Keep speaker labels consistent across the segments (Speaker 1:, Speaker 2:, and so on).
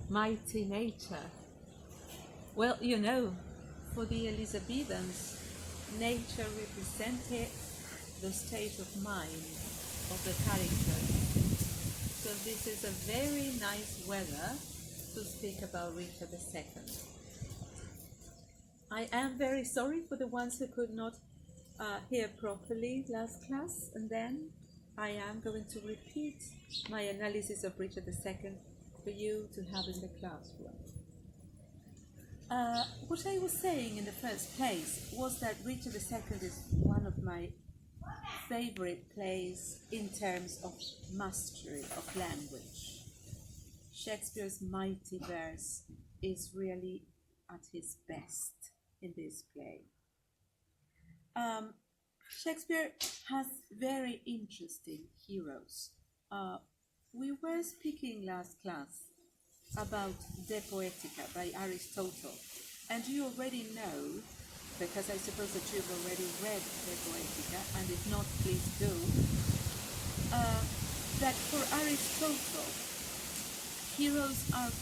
Speaker 1: mighty nature. Well, you know, for the Elizabethans, nature represented the state of mind of the character. So this is a very nice weather to speak about Richard II. I am very sorry for the ones who could not hear properly last class, and then I am going to repeat my analysis of Richard II for you to have in the classroom. What I was saying in the first place was that Richard II is one of my favorite plays in terms of mastery of language. Shakespeare's mighty verse is really at his best in this play. Shakespeare has very interesting heroes. We were speaking last class about De Poetica by Aristotle, and you already know, because I suppose that you've already read De Poetica, and if not, please do, that for Aristotle, heroes are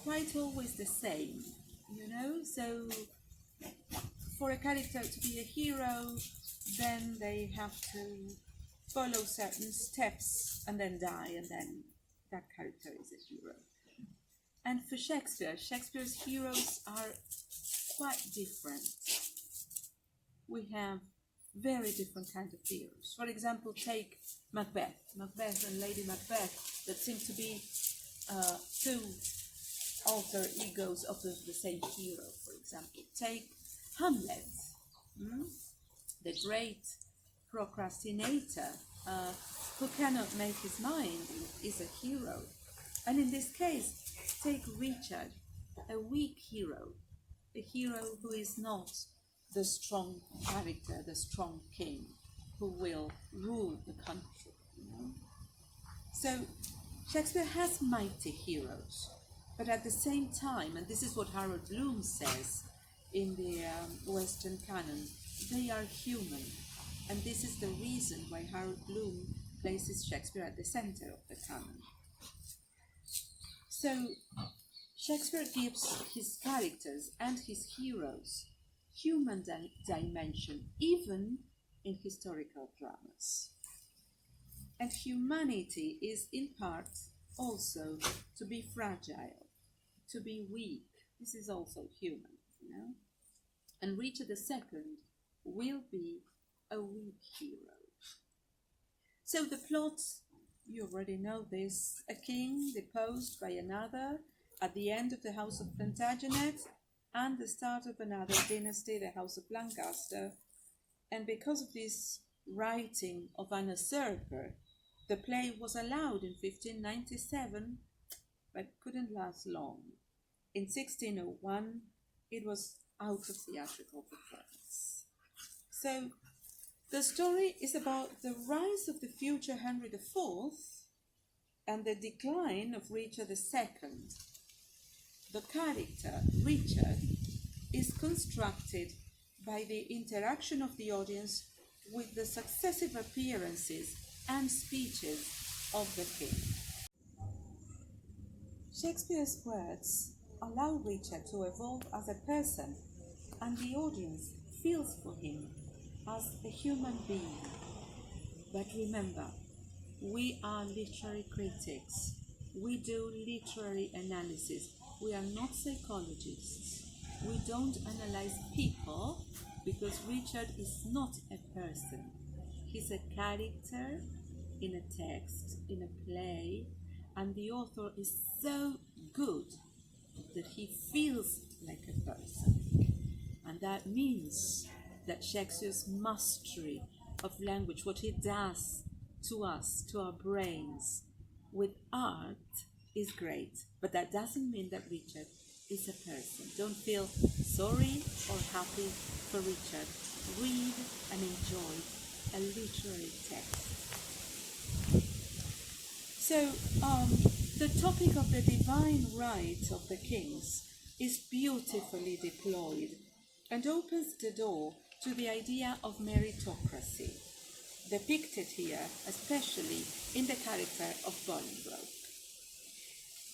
Speaker 1: quite always the same, you know? So for a character to be a hero, then they have to follow certain steps and then die, and then that character is a hero. And for Shakespeare, Shakespeare's heroes are quite different. We have very different kinds of heroes. For example, take Macbeth and Lady Macbeth, that seem to be two alter egos of the same hero, for example. Take Hamlet, the great procrastinator who cannot make his mind, is a hero. And in this case, take Richard, a weak hero, a hero who is not the strong character, the strong king who will rule the country. You know? So Shakespeare has mighty heroes, but at the same time, and this is what Harold Bloom says in the Western canon, they are human. And this is the reason why Harold Bloom places Shakespeare at the center of the canon. So Shakespeare gives his characters and his heroes human dimension, even in historical dramas. And humanity is in part also to be fragile, to be weak. This is also human, you know. And Richard II will be a weak hero. So the plot, you already know this: a king deposed by another at the end of the House of Plantagenet, and the start of another dynasty, the House of Lancaster. And because of this writing of an usurper, the play was allowed in 1597, but couldn't last long. In 1601, it was out of theatrical performance. So the story is about the rise of the future Henry IV and the decline of Richard II. The character, Richard, is constructed by the interaction of the audience with the successive appearances and speeches of the king. Shakespeare's words allow Richard to evolve as a person, and the audience feels for him as a human being. But remember, we are literary critics. We do literary analysis. We are not psychologists. We don't analyze people, because Richard is not a person. He's a character in a text, in a play, and the author is so good that he feels like a person. And that means that Shakespeare's mastery of language, what he does to us, to our brains, with art, is great. But that doesn't mean that Richard is a person. Don't feel sorry or happy for Richard. Read and enjoy a literary text. So, the topic of the divine right of the kings is beautifully deployed and opens the door to the idea of meritocracy. depicted here, especially in the character of Bolingbroke.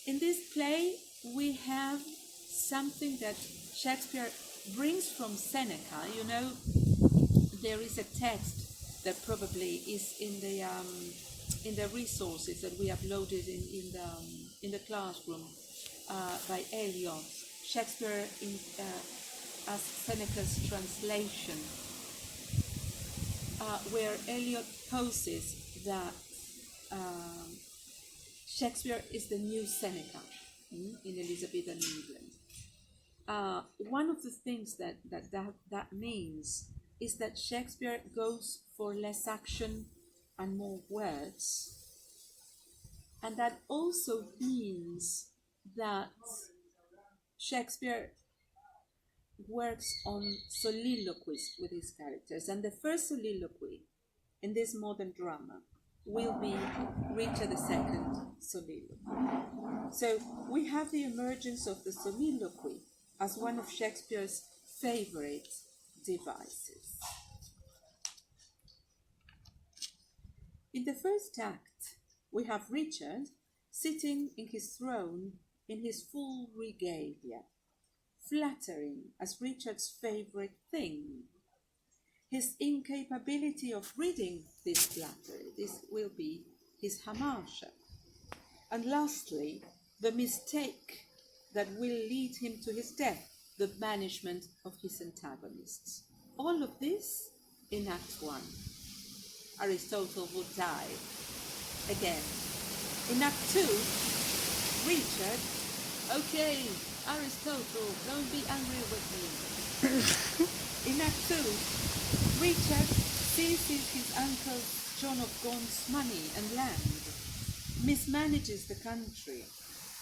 Speaker 1: In this play, we have something that Shakespeare brings from Seneca. You know, there is a text that probably is in the resources that we uploaded in the classroom by Eliot. Shakespeare as Seneca's translation, where Eliot poses that Shakespeare is the new Seneca in Elizabethan England. One of the things that means is that Shakespeare goes for less action and more words. And that also means that Shakespeare works on soliloquies with his characters. And the first soliloquy in this modern drama will be Richard II soliloquy. So we have the emergence of the soliloquy as one of Shakespeare's favorite devices. In the first act, we have Richard sitting in his throne in his full regalia, flattering as Richard's favorite thing. His incapability of reading this flattery, this will be his hamartia. And lastly, the mistake that will lead him to his death, the banishment of his antagonists. All of this in Act 1. Aristotle would die again. In Act 2, Richard, okay, Aristotle, don't be angry with me. In Act 2, Richard seizes his uncle John of Gaunt's money and land, mismanages the country,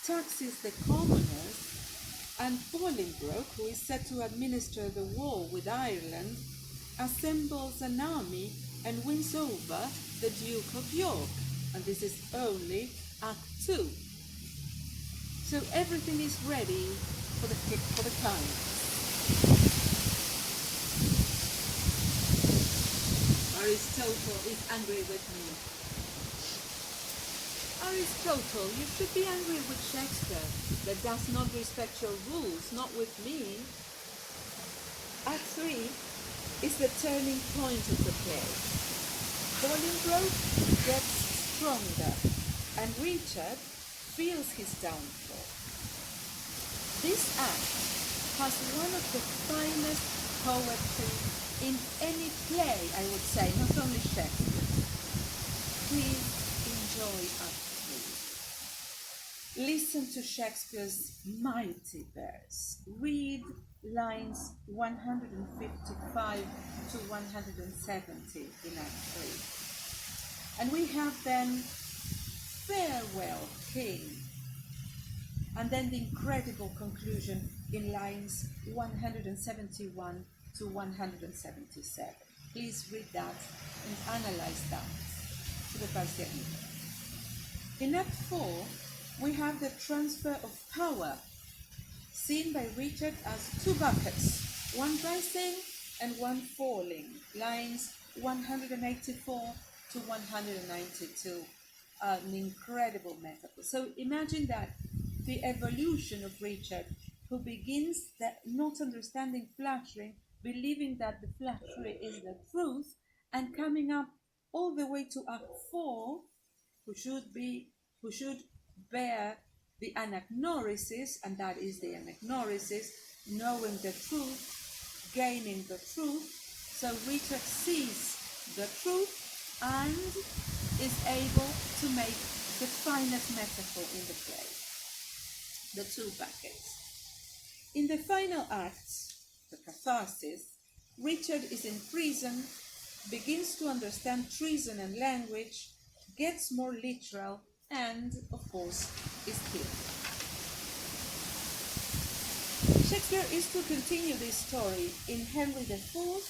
Speaker 1: taxes the commoners, and Bolingbroke, who is set to administer the war with Ireland, assembles an army and wins over the Duke of York. And this is only Act 2. So everything is ready for the climax. Aristotle is angry with me. Aristotle, you should be angry with Shakespeare that does not respect your rules, not with me. Act 3 is the turning point of the play. Bolingbroke gets stronger and Richard feels his downfall. This act has one of the finest poetry in any play, I would say, not only Shakespeare. Please enjoy Act 3. Listen to Shakespeare's mighty verse. Read lines 155 to 170 in Act 3. And we have then Farewell, King, and then the incredible conclusion in lines 171 to 177. Please read that and analyze that to the Parzianino. In Act 4, we have the transfer of power, seen by Richard as two buckets, one rising and one falling, lines 184 to 192, an incredible metaphor. So imagine that the evolution of Richard, who begins that not understanding flattery, believing that the flattery is the truth, and coming up all the way to Act 4, who should bear the anagnorisis, and that is the anagnorisis, knowing the truth, gaining the truth. So Richard sees the truth and is able to make the finest metaphor in the play, the two buckets. In the final acts, the catharsis, Richard is in prison, begins to understand treason and language, gets more literal, and, of course, is killed. Shakespeare is to continue this story in Henry IV,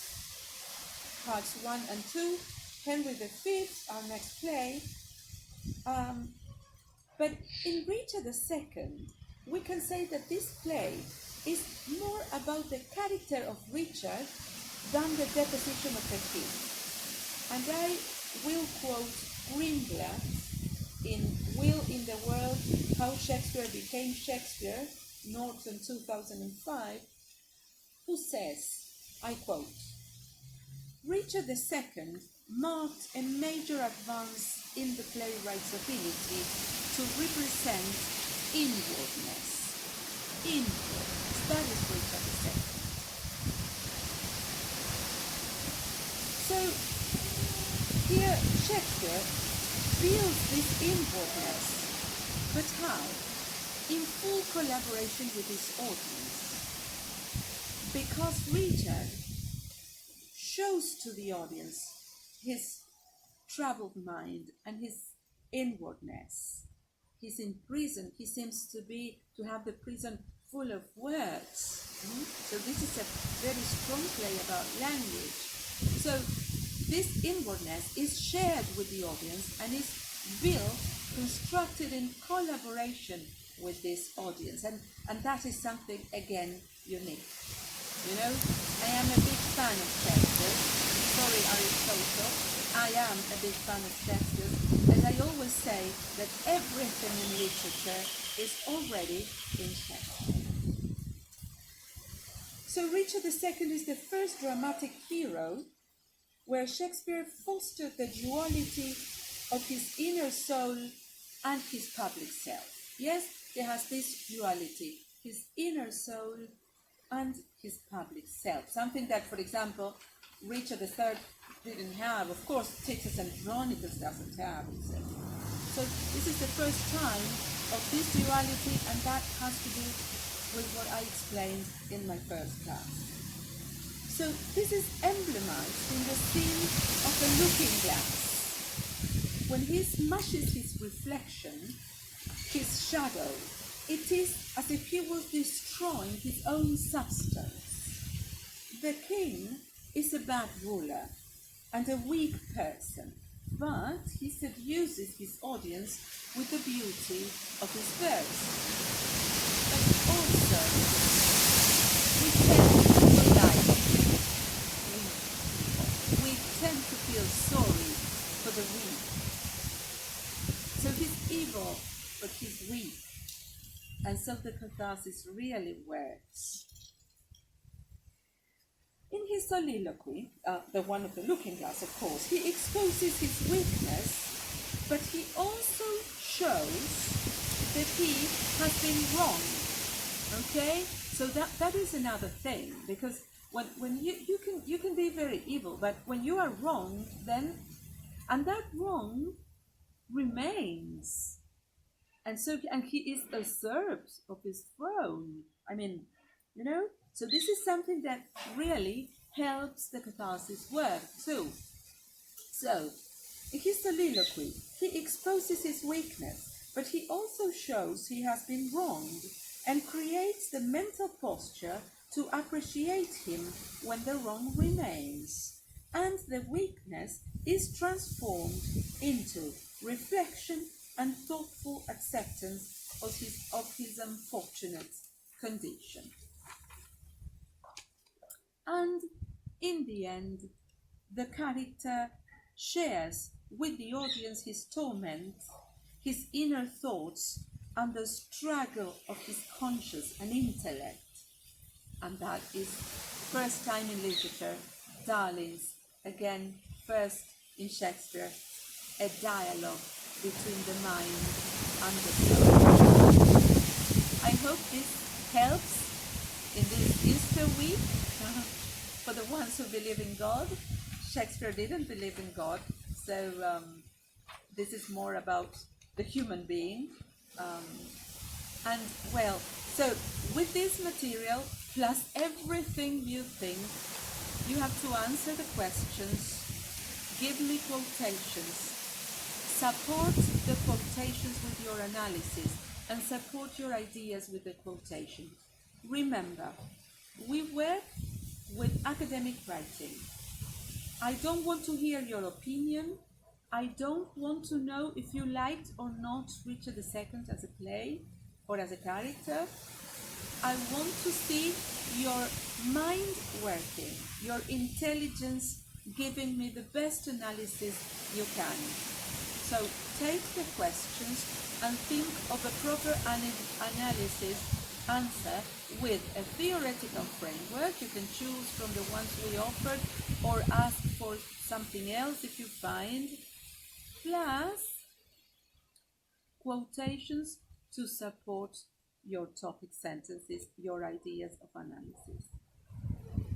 Speaker 1: parts 1 and 2, Henry V, our next play. But in Richard II, we can say that this play is more about the character of Richard than the deposition of the king. And I will quote Greenblatt in Will in the World, How Shakespeare Became Shakespeare, Norton 2005, who says, I quote, Richard II marked a major advance in the playwright's ability to represent inwardness. Inwardness, that is Richard II. So here Shakespeare feels this inwardness, but how? In full collaboration with his audience. Because Richard shows to the audience his troubled mind and his inwardness. He's in prison. He seems to have the prison full of words. So this is a very strong play about language. So this inwardness is shared with the audience and is built, constructed in collaboration with this audience. And that is something, again, unique. You know, I am a big fan of Shakespeare. Sorry, Aristotle. I am a big fan of Shakespeare. And I always say that everything in literature is already in Shakespeare. So Richard II is the first dramatic hero where Shakespeare fostered the duality of his inner soul and his public self. Yes, he has this duality, his inner soul and his public self. Something that, for example, Richard III didn't have. Of course, Titus Andronicus doesn't have. So this is the first time of this duality, and that has to do with what I explained in my first class. So this is emblemized in the scene of the looking glass. When he smashes his reflection, his shadow, it is as if he was destroying his own substance. The king is a bad ruler and a weak person, but he seduces his audience with the beauty of his verse. But also, we tend to like, we tend to feel sorry for the weak. So he's evil, but he's weak. And so the catharsis really works. In his soliloquy, the one of the looking glass, of course, he exposes his weakness, but he also shows that he has been wrong. Okay? So that is another thing, because when you can be very evil, but when you are wrong, then, and that wrong remains. And he is usurped of his throne. I mean, you know? So this is something that really helps the catharsis work too. So, in his soliloquy, he exposes his weakness, but he also shows he has been wronged and creates the mental posture to appreciate him when the wrong remains. And the weakness is transformed into reflection and thoughtful acceptance of his unfortunate condition. And in the end, the character shares with the audience his torment, his inner thoughts, and the struggle of his conscience and intellect. And that is first time in literature, Darley's, again, first in Shakespeare, a dialogue between the mind and the soul. I hope this helps in this Easter week for the ones who believe in God. Shakespeare didn't believe in God, so this is more about the human being. And well, so with this material, plus everything you think, you have to answer the questions, give me quotations, support the quotations with your analysis, and support your ideas with the quotation. Remember, we work with academic writing. I don't want to hear your opinion. I don't want to know if you liked or not Richard II as a play or as a character. I want to see your mind working, your intelligence giving me the best analysis you can. So take the questions and think of a proper analysis answer with a theoretical framework. You can choose from the ones we offered or ask for something else if you find, plus quotations to support your topic sentences, your ideas of analysis.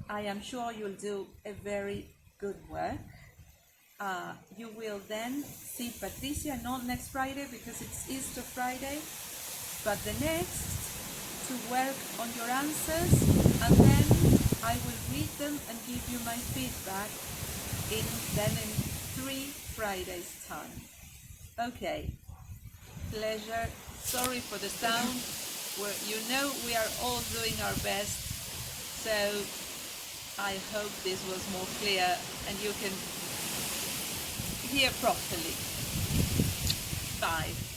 Speaker 1: I am sure you'll do a very good work. You will then see Patricia, not next Friday because it's Easter Friday, but the next, to work on your answers, and then I will read them and give you my feedback in 3 Fridays' time. Okay, pleasure. Sorry for the sound. We are all doing our best, so I hope this was more clear and you can hear properly. Bye.